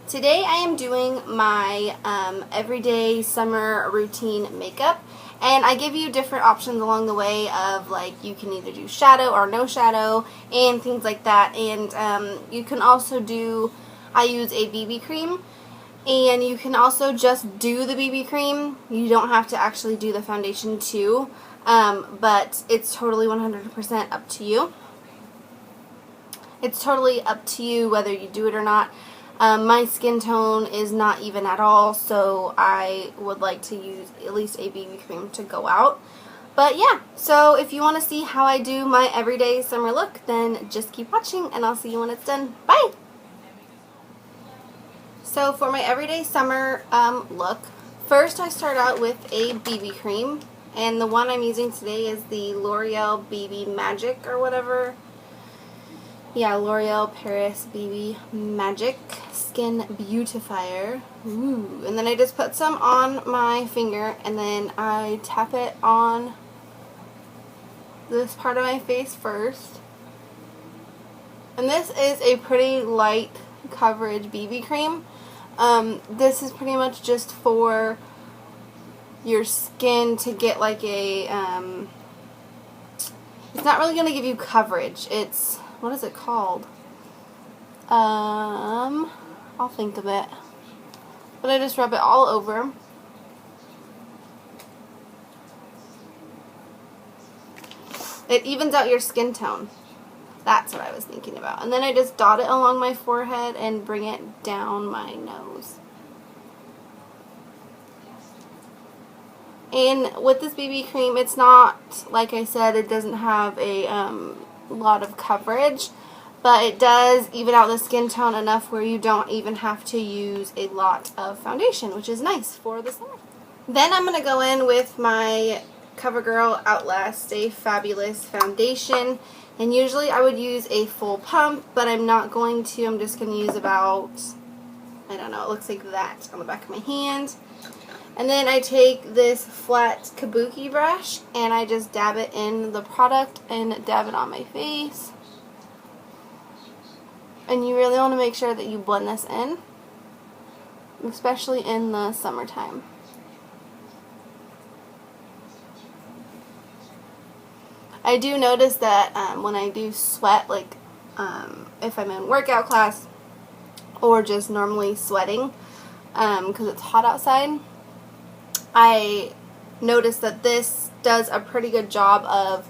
Today I am doing my everyday summer routine makeup, and I give you different options along the way of like you can either do shadow or no shadow and things like that, and you can also do, I use a BB cream, and you can also just do the BB cream. You don't have to actually do the foundation too, but it's totally 100% up to you. It's totally up to you whether you do it or not. My skin tone is not even at all, so I would like to use at least a BB cream to go out. But yeah, so if you want to see how I do my everyday summer look, then just keep watching and I'll see you when it's done. Bye! So for my everyday summer look, first I start out with a BB cream, and the one I'm using today is the L'Oreal BB Magic or whatever. Yeah, L'Oreal Paris BB Magic Skin Beautifier. Ooh. And then I just put some on my finger, and then I tap it on this part of my face first. And this is a pretty light coverage BB cream. This is pretty much just for your skin to get like a, it's not really going to give you coverage. It's, what is it called? I'll think of it. But I just rub it all over. It evens out your skin tone. That's what I was thinking about. And then I just dot it along my forehead and bring it down my nose. And with this BB cream, it's not, like I said, it doesn't have a lot of coverage, but it does even out the skin tone enough where you don't even have to use a lot of foundation, which is nice for the summer. Then I'm going to go in with my CoverGirl Outlast Stay Fabulous foundation, and usually I would use a full pump, but I'm not going to. I'm just going to use about, I don't know, it looks like that on the back of my hand. And then I take this flat kabuki brush and I just dab it in the product and dab it on my face. And you really want to make sure that you blend this in, especially in the summertime. I do notice that when I do sweat, like if I'm in workout class or just normally sweating because it's hot outside, I noticed that this does a pretty good job of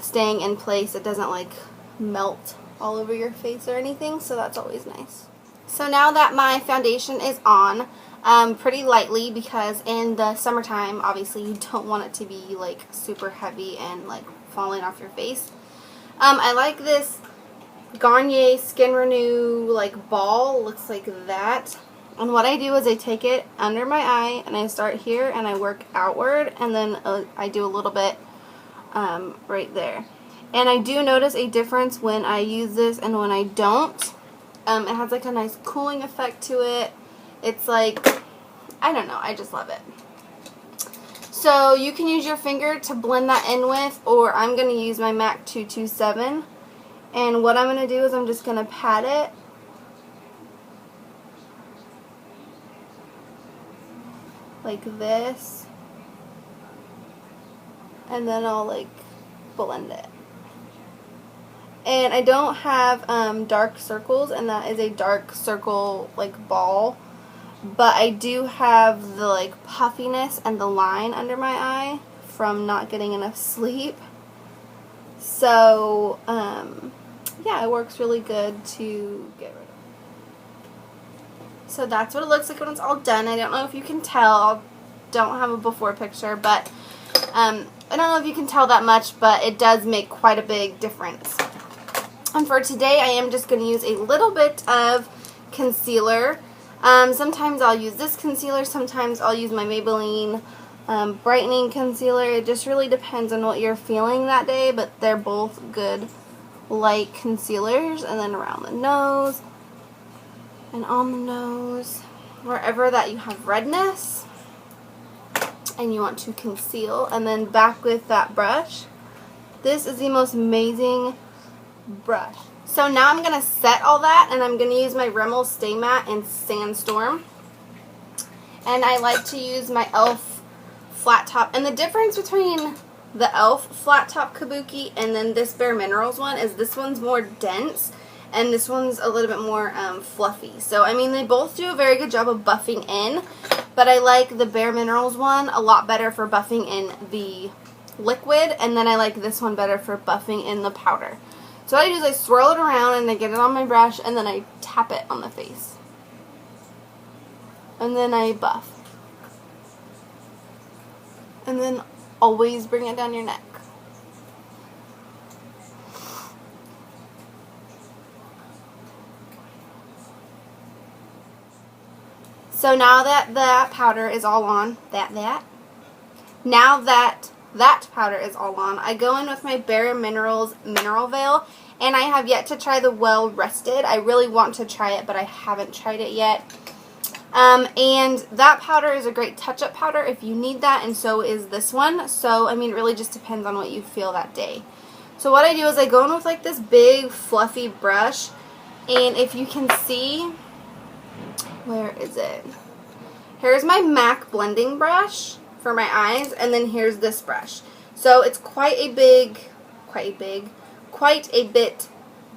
staying in place. It doesn't like melt all over your face or anything, so that's always nice. So now that my foundation is on pretty lightly, because in the summertime obviously you don't want it to be like super heavy and like falling off your face. I like this Garnier Skin Renew like ball. Looks like that. And what I do is I take it under my eye and I start here and I work outward, and then I do a little bit right there. And I do notice a difference when I use this and when I don't. It has like a nice cooling effect to it. It's like, I don't know, I just love it. So you can use your finger to blend that in with, or I'm going to use my MAC 227. And what I'm going to do is I'm just going to pat it. Like this, and then I'll like blend it. And I don't have dark circles, and that is a dark circle like ball, but I do have the like puffiness and the line under my eye from not getting enough sleep. So yeah, it works really good to get rid of. So that's what it looks like when it's all done. I don't know if you can tell. I don't have a before picture, but I don't know if you can tell that much, but it does make quite a big difference. And for today, I am just going to use a little bit of concealer. Sometimes I'll use this concealer. Sometimes I'll use my Maybelline brightening concealer. It just really depends on what you're feeling that day, but they're both good light concealers. And then around the nose and on the nose, wherever that you have redness and you want to conceal, and then back with that brush. This is the most amazing brush. So now I'm going to set all that, and I'm going to use my Rimmel Stay Matte in Sandstorm. And I like to use my e.l.f. flat top. And the difference between the e.l.f. flat top kabuki and then this Bare Minerals one is this one's more dense and this one's a little bit more fluffy. So, I mean, they both do a very good job of buffing in, but I like the Bare Minerals one a lot better for buffing in the liquid, and then I like this one better for buffing in the powder. So what I do is I swirl it around and I get it on my brush and then I tap it on the face. And then I buff. And then always bring it down your neck. So now that that powder is all on, now that that powder is all on, I go in with my Bare Minerals Mineral Veil, and I have yet to try the Well Rested. I really want to try it, but I haven't tried it yet. And that powder is a great touch-up powder if you need that, and so is this one. So, I mean, it really just depends on what you feel that day. So what I do is I go in with like this big fluffy brush, and if you can see, where is it? Here's my MAC blending brush for my eyes, and then here's this brush. So it's quite a bit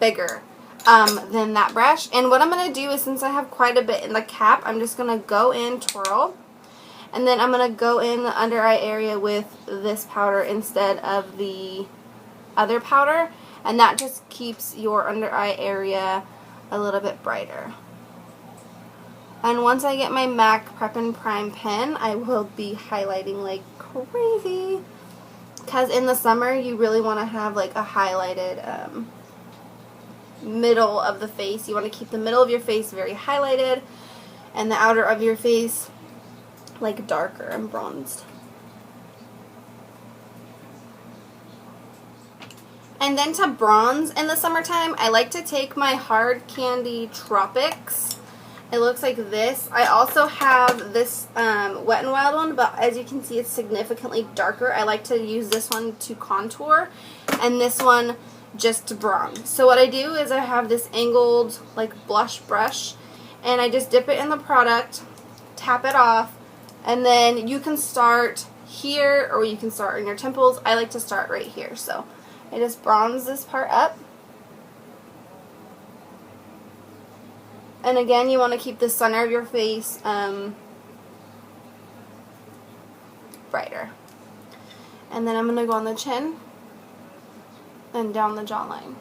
bigger than that brush. And what I'm going to do is, since I have quite a bit in the cap, I'm just going to go in, twirl, and then I'm going to go in the under eye area with this powder instead of the other powder, and that just keeps your under eye area a little bit brighter. And once I get my MAC Prep and Prime pen, I will be highlighting like crazy, because in the summer you really want to have like a highlighted middle of the face. You want to keep the middle of your face very highlighted and the outer of your face like darker and bronzed. And then to bronze in the summertime, I like to take my Hard Candy Tropics. It looks like this. I also have this Wet n Wild one, but as you can see, it's significantly darker. I like to use this one to contour, and this one just to bronze. So what I do is I have this angled like blush brush, and I just dip it in the product, tap it off, and then you can start here or you can start on your temples. I like to start right here. So I just bronze this part up. And again, you want to keep the center of your face brighter. And then I'm going to go on the chin and down the jawline.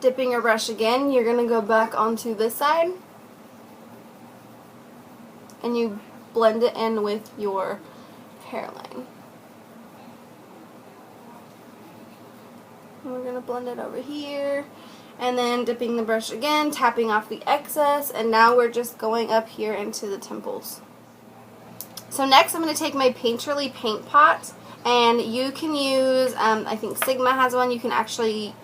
Dipping your brush again, you're going to go back onto this side and you blend it in with your hairline. And we're going to blend it over here, and then dipping the brush again, tapping off the excess, and now we're just going up here into the temples. So next I'm going to take my Painterly paint pot, and you can use, I think Sigma has one, you can actually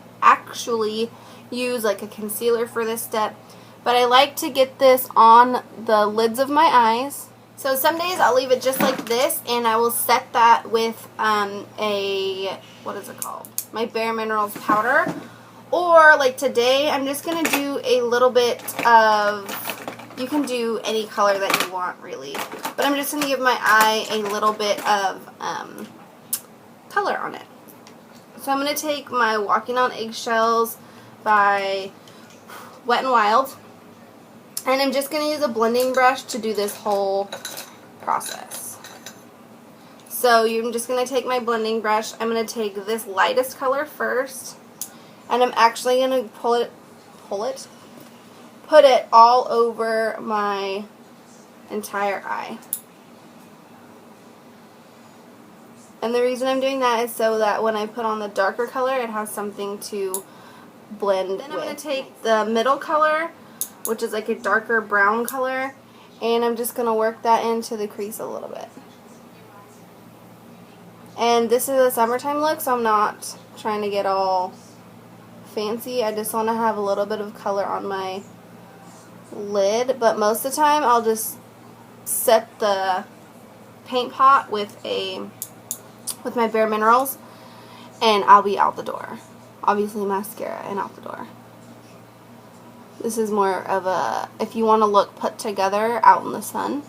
use like a concealer for this step, but I like to get this on the lids of my eyes. So some days I'll leave it just like this, and I will set that with what is it called? My Bare Minerals powder. Or like today, I'm just going to do a little bit of, you can do any color that you want really, but I'm just going to give my eye a little bit of color on it. So I'm going to take my Walking on Eggshells by Wet n Wild, and I'm just going to use a blending brush to do this whole process. So I'm just going to take my blending brush, I'm going to take this lightest color first, and I'm actually going to put it all over my entire eye. And the reason I'm doing that is so that when I put on the darker color, it has something to blend with. Then I'm going to take the middle color, which is like a darker brown color, and I'm just going to work that into the crease a little bit. And this is a summertime look, so I'm not trying to get all fancy. I just want to have a little bit of color on my lid, but most of the time I'll just set the paint pot with a with my Bare Minerals, and I'll be out the door. Obviously mascara and out the door. This is more of a, if you want to look put together out in the sun.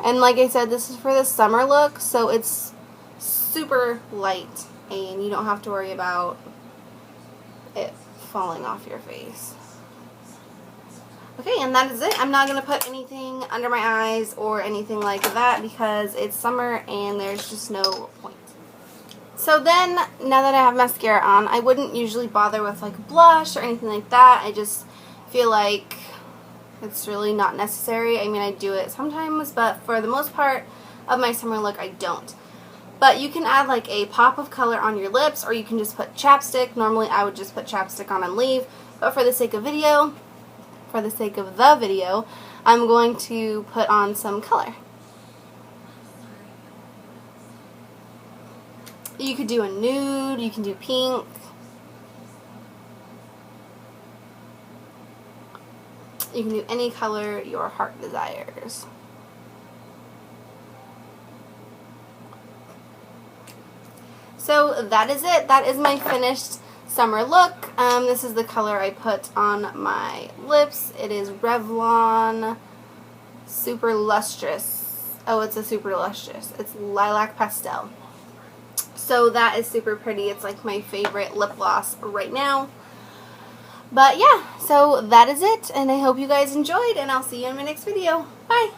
And like I said, this is for the summer look, so it's super light and you don't have to worry about it falling off your face. Okay, and that is it. I'm not going to put anything under my eyes or anything like that because it's summer and there's just no point. So then, now that I have mascara on, I wouldn't usually bother with like blush or anything like that. I just feel like it's really not necessary. I mean, I do it sometimes, but for the most part of my summer look, I don't. But you can add like a pop of color on your lips, or you can just put chapstick. Normally I would just put chapstick on and leave, but for the sake of the video, I'm going to put on some color. You could do a nude, you can do pink. You can do any color your heart desires. So that is it. That is my finished summer look. This is the color I put on my lips. It is Revlon Super Lustrous. Oh, it's a Super Lustrous. It's Lilac Pastel. So that is super pretty. It's like my favorite lip gloss right now. But yeah, so that is it. And I hope you guys enjoyed, and I'll see you in my next video. Bye!